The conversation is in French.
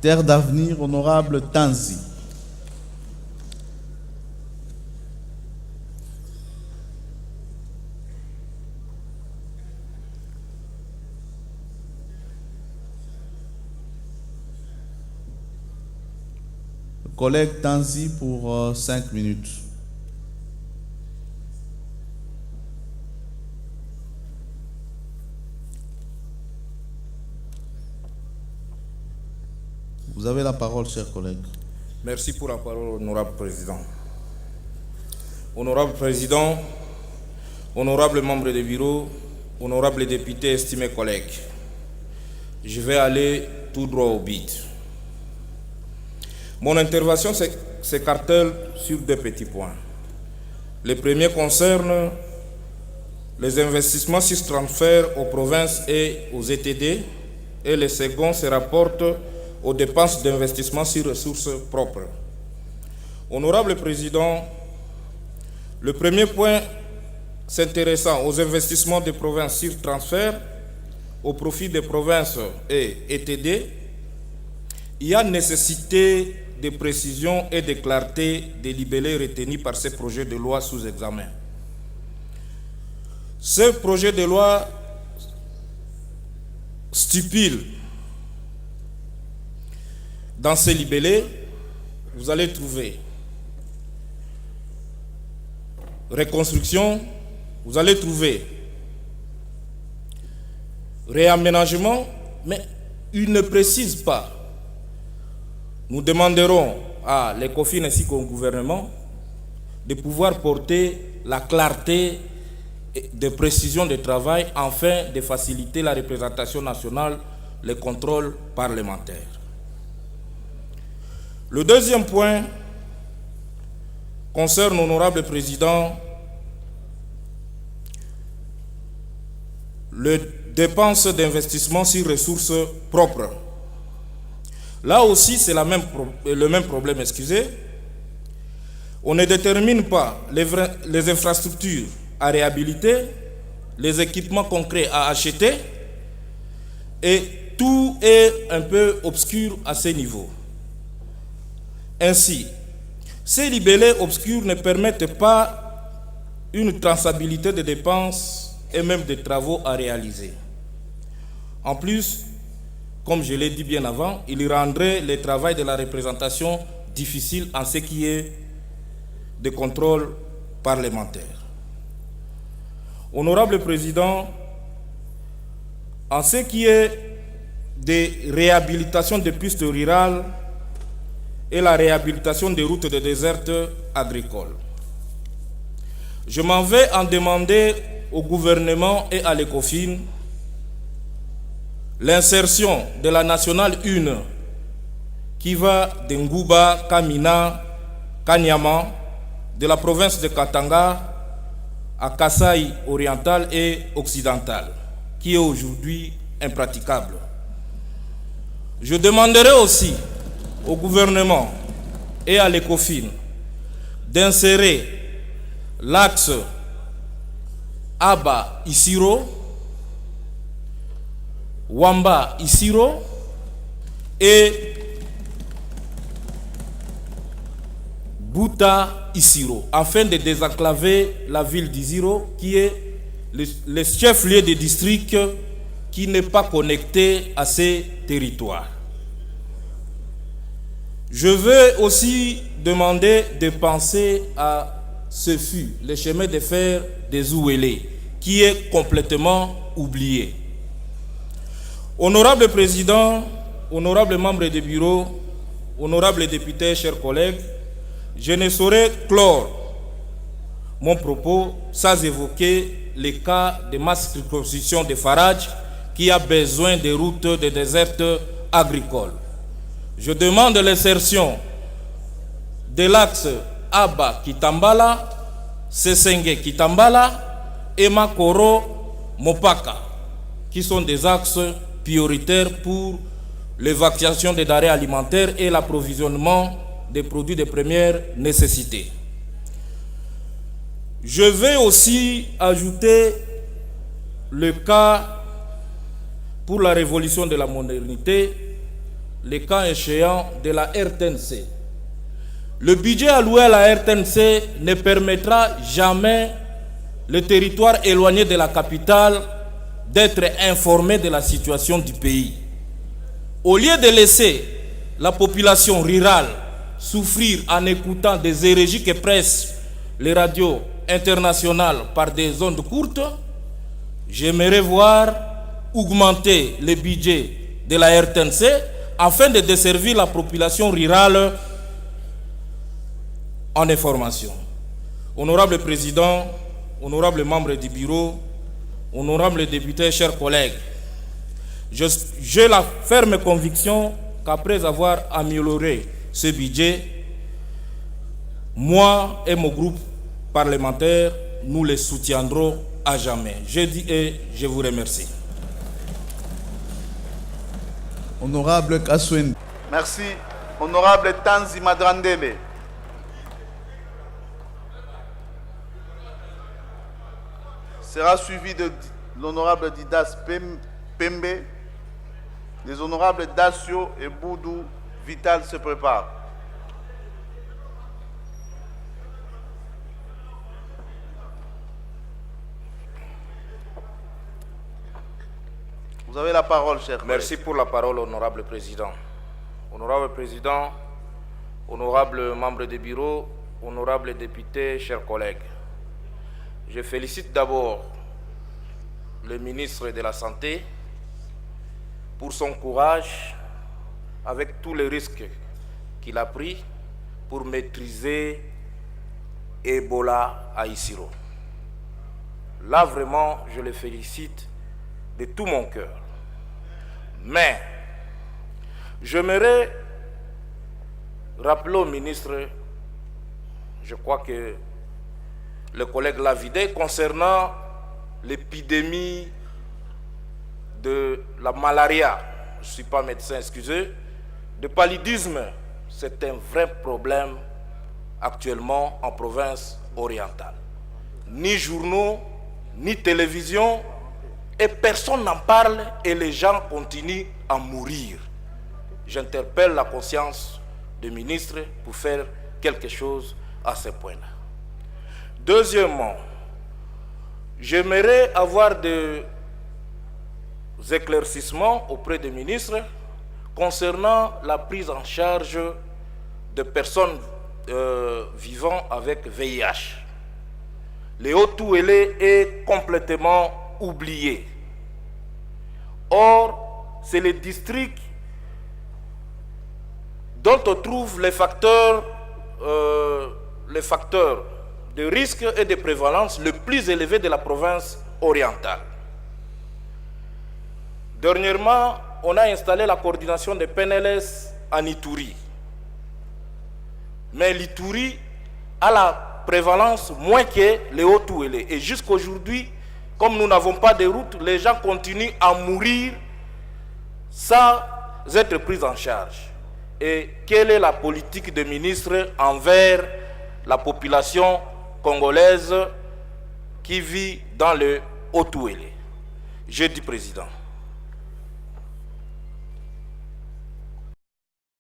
Terre d'avenir, honorable Tanzi. Le collègue Tanzi pour 5 minutes. Vous avez la parole, chers collègues. Merci pour la parole, honorable président. Honorable président, honorables membres du bureau, honorables députés, estimés collègues, je vais aller tout droit au but. Mon intervention s'écartèle sur 2 petits points. Le premier concerne les investissements sur transfert aux provinces et aux ETD, et le second se rapporte aux dépenses d'investissement sur ressources propres. Honorable Président, le premier point s'intéressant aux investissements des provinces sur transfert au profit des provinces et ETD, il y a nécessité de précision et de clarté des libellés retenus par ce projet de loi sous examen. Ce projet de loi stipule dans ces libellés, vous allez trouver reconstruction, vous allez trouver réaménagement, mais il ne précise pas. Nous demanderons à l'ECOFIN ainsi qu'au gouvernement de pouvoir porter la clarté de précision de travail afin de faciliter la représentation nationale, le contrôle parlementaire. Le deuxième point concerne, honorable président, les dépenses d'investissement sur ressources propres. Là aussi, c'est le même problème, excusez. On ne détermine pas les infrastructures à réhabiliter, les équipements concrets à acheter, et tout est un peu obscur à ce niveau. Ainsi, ces libellés obscurs ne permettent pas une traçabilité des dépenses et même des travaux à réaliser. En plus, comme je l'ai dit bien avant, il rendrait le travail de la représentation difficile en ce qui est de contrôle parlementaire. Honorable Président, en ce qui est de réhabilitation des pistes rurales et la réhabilitation des routes de désert agricoles, je m'en vais en demander au gouvernement et à l'ECOFIN l'insertion de la nationale 1 qui va de Ngouba, Kamina, Kanyama, de la province de Katanga à Kasaï oriental et occidental, qui est aujourd'hui impraticable. Je demanderai aussi au gouvernement et à l'ECOFIN d'insérer l'axe Aba-Isiro, Wamba-Isiro et Bouta-Isiro, afin de désenclaver la ville d'Isiro, qui est le chef-lieu de district qui n'est pas connecté à ces territoires. Je veux aussi demander de penser à ce fût le chemin de fer des Ouélés, qui est complètement oublié. Honorable Président, honorables membres du bureau, honorables députés, chers collègues, je ne saurais clore mon propos sans évoquer les cas de ma circonscription de Farage qui a besoin de routes de désert agricole. Je demande l'insertion de l'axe Aba-Kitambala, Sesenge-Kitambala et Makoro-Mopaka, qui sont des axes prioritaires pour l'évacuation des denrées alimentaires et l'approvisionnement des produits de première nécessité. Je vais aussi ajouter le cas pour la révolution de la modernité le cas échéant de la RTNC. Le budget alloué à la RTNC ne permettra jamais le territoire éloigné de la capitale d'être informé de la situation du pays. Au lieu de laisser la population rurale souffrir en écoutant des hérégies que pressent les radios internationales par des ondes courtes, j'aimerais voir augmenter le budget de la RTNC afin de desservir la population rurale en information. Honorable Président, honorables membres du bureau, honorables députés, chers collègues, j'ai la ferme conviction qu'après avoir amélioré ce budget, moi et mon groupe parlementaire, nous les soutiendrons à jamais. Je dis et je vous remercie. Honorable Kassouen. Merci. Honorable Tanzi Madrandele. Sera suivi de l'honorable Didas Pembe. Les honorables Dacio et Boudou Vital se préparent. Vous avez la parole, cher collègue. Merci pour la parole, honorable Président. Honorable Président, honorables membres du bureau, honorables députés, chers collègues. Je félicite d'abord le ministre de la Santé pour son courage avec tous les risques qu'il a pris pour maîtriser Ebola à Isiro. Là, vraiment, je le félicite de tout mon cœur. Mais, j'aimerais rappeler au ministre, je crois que le collègue l'a vidé, concernant l'épidémie de la malaria, je ne suis pas médecin, excusez, de paludisme, c'est un vrai problème actuellement en province orientale. Ni journaux, ni télévision, et personne n'en parle et les gens continuent à mourir. J'interpelle la conscience du ministre pour faire quelque chose à ce point-là. Deuxièmement, j'aimerais avoir des éclaircissements auprès des ministres concernant la prise en charge de personnes vivant avec VIH. Le Haut-Touélé est complètement oublié. Or, c'est le district dont on trouve les facteurs de risque et de prévalence le plus élevés de la province orientale. Dernièrement, on a installé la coordination des PNLS en Ituri. Mais l'Ituri a la prévalence moins que les Haut-Touélé. Et jusqu'à aujourd'hui, comme nous n'avons pas de route, les gens continuent à mourir sans être pris en charge. Et quelle est la politique des ministres envers la population congolaise qui vit dans le Haut-Touélé? Je dis, Président,